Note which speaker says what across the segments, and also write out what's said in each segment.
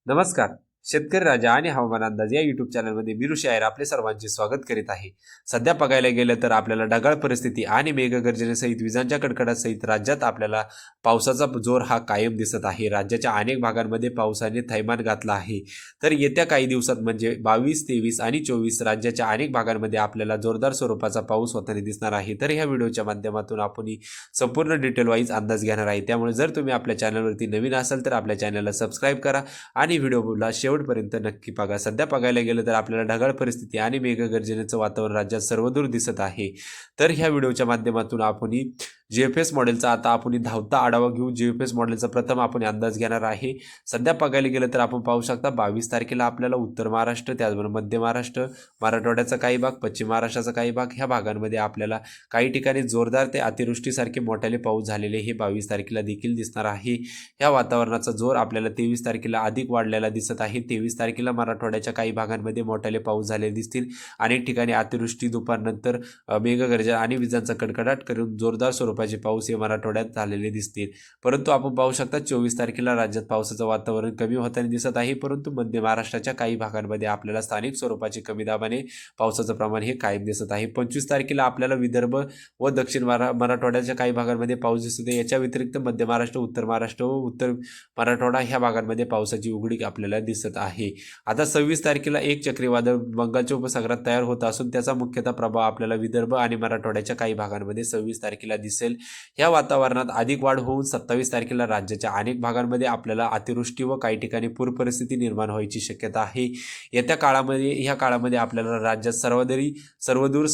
Speaker 1: नमस्कार. शेतकरी राजा आणि हवामान अंदाज या युट्यूब चॅनलमध्ये मी ऋषी आहेर आपले सर्वांचे स्वागत करीत आहे. सध्या बघायला गेलं तर आपल्याला ढगाळ परिस्थिती आणि मेघगर्जनेसहित विजांच्या कडकडासहित राज्यात आपल्याला पावसाचा जोर हा कायम दिसत आहे. राज्याच्या अनेक भागांमध्ये पावसाने थैमान घातला आहे. तर येत्या काही दिवसात म्हणजे 22, 23 आणि 24 राज्याच्या अनेक भागांमध्ये आपल्याला जोरदार स्वरूपाचा पाऊस होताना दिसणार आहे. तर ह्या व्हिडिओच्या माध्यमातून आपण संपूर्ण डिटेल वाईज अंदाज घेणार आहे. त्यामुळे जर तुम्ही आपल्या चॅनलवरती नवीन असाल तर आपल्या चॅनलला सबस्क्राईब करा आणि व्हिडिओला शेवटपर्यंत नक्की बघा. सध्या बघायला गेलं तर आपल्याला ढगाळ परिस्थिती आणि मेघगर्जनेचं वातावरण राज्यात सर्वदूर दिसत आहे. तर ह्या व्हिडिओच्या माध्यमातून आपण जीएफएस मॉडेलचा आता आपण धावता आढावा घेऊ. जीएफएस मॉडेलचा प्रथम आपण अंदाज घेणार आहे. सध्या बघायला गेलं तर आपण पाहू शकता 22 तारखेला आपल्याला उत्तर महाराष्ट्र, त्याचबरोबर मध्य महाराष्ट्र, मराठवाड्याचा काही भाग, पश्चिम महाराष्ट्राचा काही भाग ह्या भागांमध्ये आपल्याला काही ठिकाणी जोरदार ते अतिवृष्टीसारखे मोठ्याले पाऊस झालेले हे 22 तारखेला देखील दिसणार आहे. ह्या वातावरणाचा जोर आपल्याला 23 तारखेला अधिक वाढलेला दिसत आहे. 23 तारखेला मराठवाड्याच्या काही भागांमध्ये मोठ्याले पाऊस झालेले दिसतील. अनेक ठिकाणी अतिवृष्टी, दुपारनंतर मेघगर्जना आणि विजांचा कडकडाट करून जोरदार स्वरूपाचे पाऊस हे मराठवाड्यात झालेले दिसतील. परंतु आपण पाहू शकता 24 तारखेला राज्यात पावसाचं वातावरण कमी होताना दिसत आहे. परंतु मध्य महाराष्ट्राच्या काही भागांमध्ये आपल्याला स्थानिक स्वरूपाचे कमी दाबाने पावसाचं प्रमाण हे कायम दिसत आहे. 25 तारखेला आपल्याला विदर्भ व दक्षिण मराठवाड्याच्या काही भागांमध्ये पाऊस दिसत आहे. याच्या व्यतिरिक्त मध्य महाराष्ट्र, उत्तर महाराष्ट्र व उत्तर मराठवाडा ह्या भागांमध्ये पावसाची उघडीक आपल्याला दिसत आहे. आता 26 तारखेला एक चक्रीवादळ बंगालच्या उपसागरात तयार होत असून त्याचा मुख्यतः प्रभाव आपल्याला विदर्भ आणि मराठवाड्याच्या काही भागांमध्ये 26 तारखेला दिसेल. ह्या वातावरणात अधिक वाढ होऊन 27 तारखेला राज्याच्या अनेक भागांमध्ये आपल्याला अतिवृष्टी व काही ठिकाणी पूर परिस्थिती निर्माण व्हायची शक्यता आहे. येत्या काळामध्ये ह्या काळामध्ये आपल्याला राज्यात सर्वदूर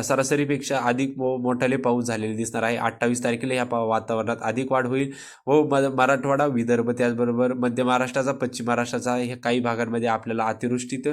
Speaker 1: सरासरीपेक्षा अधिक मोठाले पाऊस झालेले दिसणार आहे. 28 तारखेला ह्या वातावरणात अधिक वाढ होईल व मराठवाडा, विदर्भ, त्याचबरोबर मध्य महाराष्ट्राचा, पश्चिम महाराष्ट्राचा ह्या काही भागांमध्ये आपल्याला अतिवृष्टीत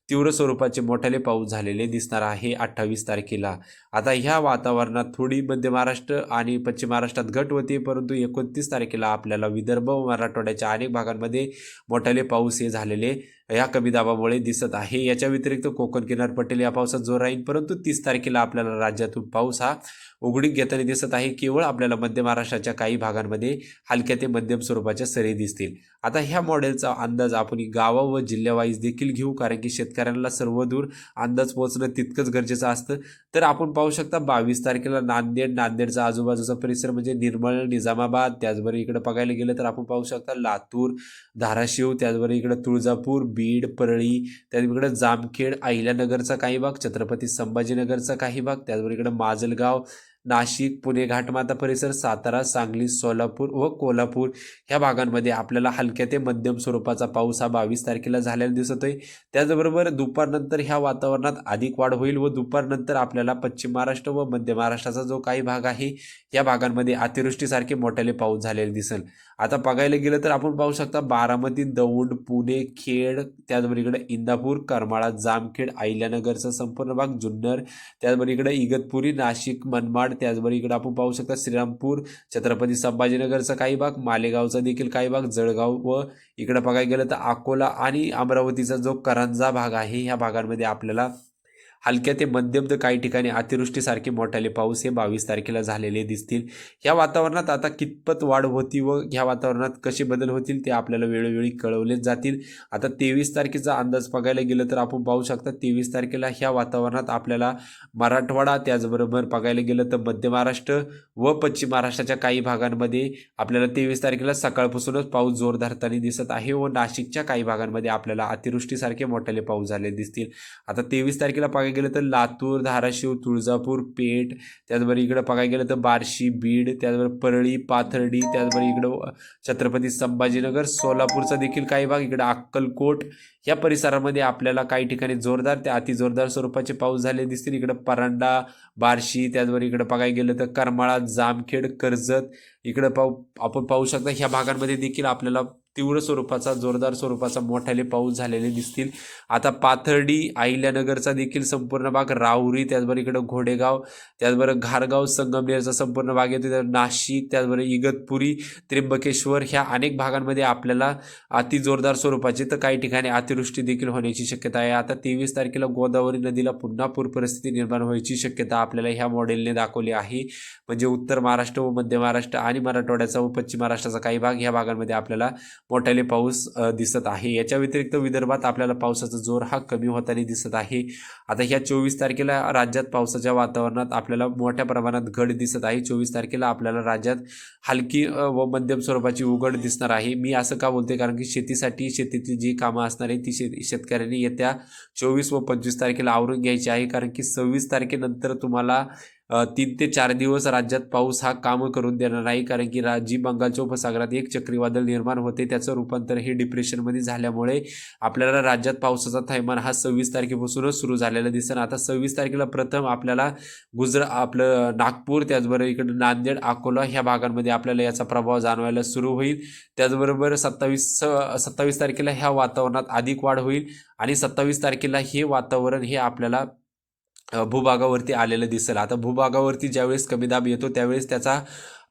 Speaker 1: तीव्र स्वरूपाचे मोठाले पाऊस झालेले दिसणार आहे 28 तारखेला. आता ह्या वातावरणात थोडी मध्य महाराष्ट्र आणि पश्चिम महाराष्ट्रात घट होते. परंतु 29 तारखेला आपल्याला विदर्भ व मराठवाड्याच्या अनेक भागांमध्ये मोठाले पाऊस हे झालेले या कमी दाबामुळे दिसत आहे. याच्या व्यतिरिक्त कोकण किनारपट्टीला या पावसात जोर राहील. परंतु 30 तारखेला आपल्याला राज्यातून पाऊस हा उघडीक घेताना दिसत आहे. केवळ आपल्याला मध्य महाराष्ट्राच्या काही भागांमध्ये हलक्या ते मध्यम स्वरूपाच्या सरी दिसतील. आता ह्या मॉडेलचा अंदाज आपण गावा व जिल्ह्यावाईज देखील घेऊ, कारण की शेतकऱ्यांना सर्वदूर अंदाज पोहोचणं तितकंच गरजेचं असतं. तर आपण पाहू शकता 22 तारखेला नांदेडचा आजूबाजूचा परिसर म्हणजे निर्मळ, निजामाबाद, त्याचबरोबर इकडे बघायला गेलं तर आपण पाहू शकता लातूर, धाराशिव, त्याचबरोबर इकडे तुळजापूर, बीड, परळी, त्याचबरोबर इकडे जामखेड, अहिल्यानगरचा काही भाग, छत्रपती संभाजीनगरचा काही भाग, त्याचबरोबर इकडे माजलगाव, नाशिक, पुणे घाटमाता परिसर, सातारा, सांगली, सोलापूर व कोल्हापूर ह्या भागांमध्ये आपल्याला हलक्या ते मध्यम स्वरूपाचा पाऊस हा 22 तारखेला झालेला दिसत आहे. त्याचबरोबर दुपारनंतर ह्या वातावरणात अधिक वाढ होईल व दुपारनंतर आपल्याला पश्चिम महाराष्ट्र व मध्य महाराष्ट्राचा जो काही भाग आहे या भागांमध्ये अतिवृष्टीसारखे मोठ्याले पाऊस झालेले दिसेल. आता बघायला गेलं तर आपण पाहू शकता बारामती, दौंड, पुणे, खेड, त्याचबरोबर इकडे इंदापूर, करमाळा, जामखेड, अहिल्यानगरचा संपूर्ण भाग, जुन्नर, त्याचबरोबर इकडे इगतपुरी, नाशिक, मनमाड, त्याचबरोबर इकडे आपण पाहू शकता श्रीरामपूर, छत्रपती संभाजीनगरचा काही भाग, मालेगावचा देखील काही भाग, जळगाव व इकडे बघायला गेलं तर अकोला आणि अमरावतीचा जो करंजा भाग आहे ह्या भागांमध्ये आपल्याला हलक्या ते मध्यम तर काही ठिकाणी अतिवृष्टीसारखे मोठाले पाऊस हे 22 तारखेला झालेले दिसतील. ह्या वातावरणात आता कितपत वाढ होती व ह्या वातावरणात कसे बदल होतील ते आपल्याला वेळोवेळी कळवलेच जातील. आता 23 तारखेचा अंदाज बघायला गेलं तर आपण पाहू शकता 23 तारखेला ह्या वातावरणात आपल्याला मराठवाडा, त्याचबरोबर बघायला गेलं तर मध्य महाराष्ट्र व पश्चिम महाराष्ट्राच्या काही भागांमध्ये आपल्याला 23 तारखेला सकाळपासूनच पाऊस जोर धरताना दिसत आहे व नाशिकच्या काही भागांमध्ये आपल्याला अतिवृष्टीसारखे मोठाले पाऊस झाले दिसतील. आता 23 तारखेला बघायला गेलं तर लातूर, धाराशिव, तुळजापूर, पेठ, त्याचबरोबर इकडे बघायला गेलं तर बार्शी, बीड, त्याचबरोबर परळी, पाथर्डी, त्याचबरोबर इकडं छत्रपती संभाजीनगर, सोलापूरचा देखील काही भाग, इकडे अक्कलकोट या परिसरामध्ये आपल्याला काही ठिकाणी जोरदार ते अतिजोरदार स्वरूपाचे पाऊस झाले दिसतील. इकडे परांडा, बार्शी, त्याचबरोबर इकडे बघायला गेलं तर करमाळा, जामखेड, कर्जत इकडे आपण पाहू शकता ह्या भागांमध्ये देखील आपल्याला तीव्र स्वरूपाचा, जोरदार स्वरूपाचा मोठाले पाऊस झालेले दिसतील. आता पाथर्डी, अहिल्यानगरचा देखील संपूर्ण भाग, राहुरी, त्याचबरोबर इकडे घोडेगाव, त्याचबरोबर घारगाव, संगमनेरचा संपूर्ण भाग येतो, नाशिक, त्याचबरोबर इगतपुरी, त्र्यंबकेश्वर ह्या अनेक भागांमध्ये आपल्याला अतिजोरदार स्वरूपाची तर काही ठिकाणी अतिवृष्टी देखील होण्याची शक्यता आहे. आता 23 तारखेला गोदावरी नदीला पुन्हा पूर परिस्थिती निर्माण व्हायची शक्यता आपल्याला ह्या मॉडेलने दाखवली आहे. म्हणजे उत्तर महाराष्ट्र व मध्य महाराष्ट्र आणि मराठवाड्याचा व पश्चिम महाराष्ट्राचा काही भाग ह्या भागांमध्ये आपल्याला मोठाले पाऊस दिसत आहे. याच्या व्यतिरिक्त विदर्भात आपल्याला पावसाचा जोर हा कमी होताना दिसत आहे. आता ह्या 24 तारखेला राज्यात पावसाच्या वातावरणात आपल्याला मोठ्या प्रमाणात घट दिसत आहे. 24 तारखेला आपल्याला राज्यात हलकी व मध्यम स्वरूपाची उघड दिसणार आहे. मी असं का बोलते, कारण की शेतीसाठी शेतीतली जी कामं असणार आहे ती शेतकऱ्यांनी येत्या 24 व 25 तारखेला आवरून घ्यायची आहे. कारण की 26 तारखेनंतर तुम्हाला 3 ते 4 दिवस राज्यात पाऊस हा कामं करून देणार नाही. कारण की जी बंगालच्या उपसागरात एक चक्रीवादळ निर्माण होते त्याचं रूपांतर हे डिप्रेशनमध्ये झाल्यामुळे आपल्याला राज्यात पावसाचा थैमान हा 26 तारखेपासूनच सुरू झालेला दिसेल. आता 26 तारखेला प्रथम आपल्याला आपलं नागपूर, त्याचबरोबर इकडे नांदेड, अकोला ह्या भागांमध्ये आपल्याला याचा प्रभाव जाणवायला सुरू होईल. त्याचबरोबर 27 तारखेला ह्या वातावरणात अधिक वाढ होईल आणि 27 तारखेला हे वातावरण हे आपल्याला भूभागावरती आलेलं दिसेल. आता भूभागावरती ज्यावेळेस कमी दाब येतो त्यावेळेस त्याचा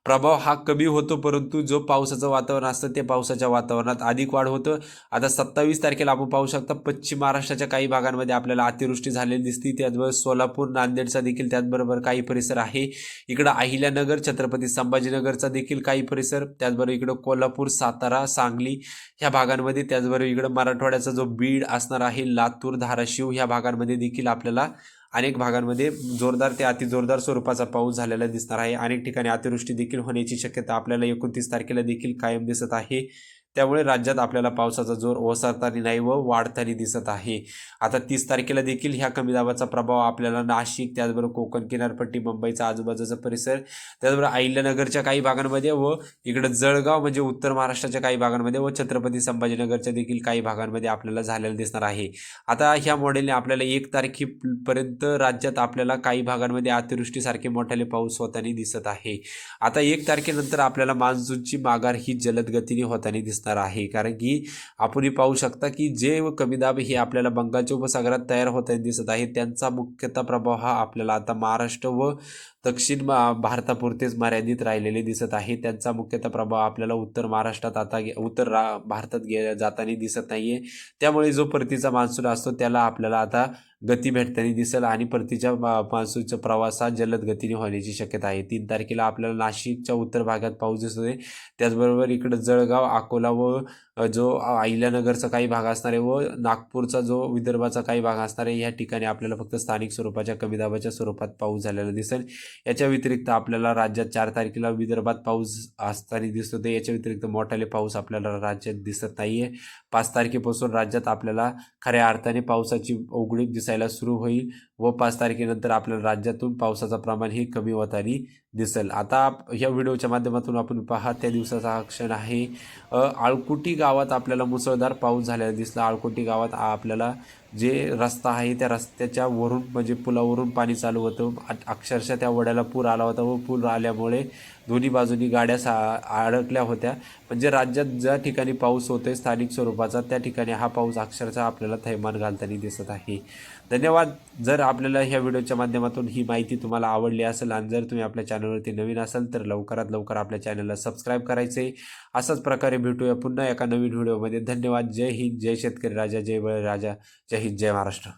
Speaker 1: प्रभाव हा कमी होतो, परंतु जो पावसाचं वातावरण असतं ते पावसाच्या वातावरणात अधिक वाढ होतं. आता 27 तारखेला आपण पाहू शकता पश्चिम महाराष्ट्राच्या काही भागांमध्ये आपल्याला अतिवृष्टी झालेली दिसते. त्याचबरोबर सोलापूर, नांदेडचा देखील त्याचबरोबर काही परिसर आहे. इकडं अहिल्यानगर, छत्रपती संभाजीनगरचा देखील काही परिसर, त्याचबरोबर इकडं कोल्हापूर, सातारा, सांगली ह्या भागांमध्ये, त्याचबरोबर इकडं मराठवाड्याचा जो बीड असणार आहे, लातूर, धाराशिव ह्या भागांमध्ये देखील आपल्याला अनेक भागांमध्ये जोरदार ते अतिजोरदार स्वरूपाचा पाऊस झालेला दिसणार आहे. अनेक ठिकाणी अतिवृष्टी देखील होण्याची शक्यता आपल्याला 29 तारखेला देखील कायम दिसत आहे. त्यामुळे राज्यात आपल्याला पावसाचा जोर ओसरताना नाही व वाढताना दिसत आहे. आता 30 तारखेला देखील ह्या कमी दाबाचा प्रभाव आपल्याला नाशिक, त्याचबरोबर कोकण किनारपट्टी, मुंबईचा आजूबाजूचा परिसर, त्याचबरोबर अहिल्यानगरच्या काही भागांमध्ये व इकडं जळगाव म्हणजे उत्तर महाराष्ट्राच्या काही भागांमध्ये व छत्रपती संभाजीनगरच्या देखील काही भागांमध्ये आपल्याला झालेलं दिसणार आहे. आता ह्या मॉडेलने आपल्याला 1 तारखेपर्यंत राज्यात आपल्याला काही भागांमध्ये अतिवृष्टीसारखे मोठाले पाऊस होताना दिसत आहे. आता 1 तारखेनंतर आपल्याला मान्सूनची माघार ही जलद गतीने होताना दिसणार आहे. कारण की आपण पाहू शकता की जे कमी दाब हे आपल्याला बंगालच्या उपसागरात तयार होताना दिसत आहे त्यांचा मुख्यतः प्रभाव हा आपल्याला आता महाराष्ट्र व दक्षिण भारतापुरतेच मर्यादित राहिलेले दिसत आहे. त्यांचा मुख्यतः प्रभाव आपल्याला उत्तर महाराष्ट्रात आता भारतात जाताना दिसत नाहीये. त्यामुळे जो परतीचा मान्सून असतो त्याला आपल्याला आता गती भेटताना दिसेल आणि परतीच्या मान्सूनचा प्रवास हा जलद गतीने होण्याची शक्यता आहे. 3 तारखेला आपल्याला नाशिकच्या उत्तर भागात पाऊस दिसतोय. त्याचबरोबर इकडं जळगाव, अकोला व जो अहिल्यानगरचा काही भाग असणार आहे व नागपूरचा जो विदर्भाचा काही भाग असणार आहे या ठिकाणी आपल्याला फक्त स्थानिक स्वरूपाच्या कमी दाबाच्या स्वरूपात पाऊस झालेला दिसेल. याच्या व्यतिरिक्त आपल्याला राज्यात 4 तारखेला विदर्भात पाऊस असताना दिसत होते. याच्या व्यतिरिक्त मोठाले पाऊस आपल्याला राज्यात दिसत नाहीये. 5 तारखेपासून राज्यात आपल्याला खऱ्या अर्थाने पावसाची उघडीप दिसायला सुरू होईल व 5 तारखेनंतर आपल्याला राज्यातून पावसाचं प्रमाण हे कमी होताना दिसेल. आता ह्या व्हिडिओच्या माध्यमातून आपण पहा त्या दिवसाचा हा क्षण आहे. आळकुटी गावात आपल्याला मुसळधार पाऊस झालेला दिसला. आळकुटी गावात आपल्याला जे रस्ता आहे त्या रस्त्याच्या वरून म्हणजे पुलावरून पाणी चालू होतं. अक्षरशः त्या वड्याला पूर आला होता व पूर आल्यामुळे दोन्ही बाजूनी गाड्या अडकल्या होत्या. म्हणजे राज्यात ज्या ठिकाणी पाऊस होतोय स्थानिक स्वरूपाचा त्या ठिकाणी हा पाऊस अक्षरशः आपल्याला थैमान घालताना दिसत आहे. धन्यवाद. जर आपल्याला ह्या व्हिडिओच्या माध्यमातून ही माहिती तुम्हाला आवडली असेल आणि जर तुम्ही आपल्या चॅनलवरती नवीन असाल तर लवकरात लवकर आपल्या चॅनलला सबस्क्राईब करायचे. अशाच प्रकारे भेटूया पुन्हा एका नवीन व्हिडिओमध्ये. धन्यवाद. जय हिंद, जय शेतकरी राजा, जय बळीराजा, जय हिंद, जय महाराष्ट्र.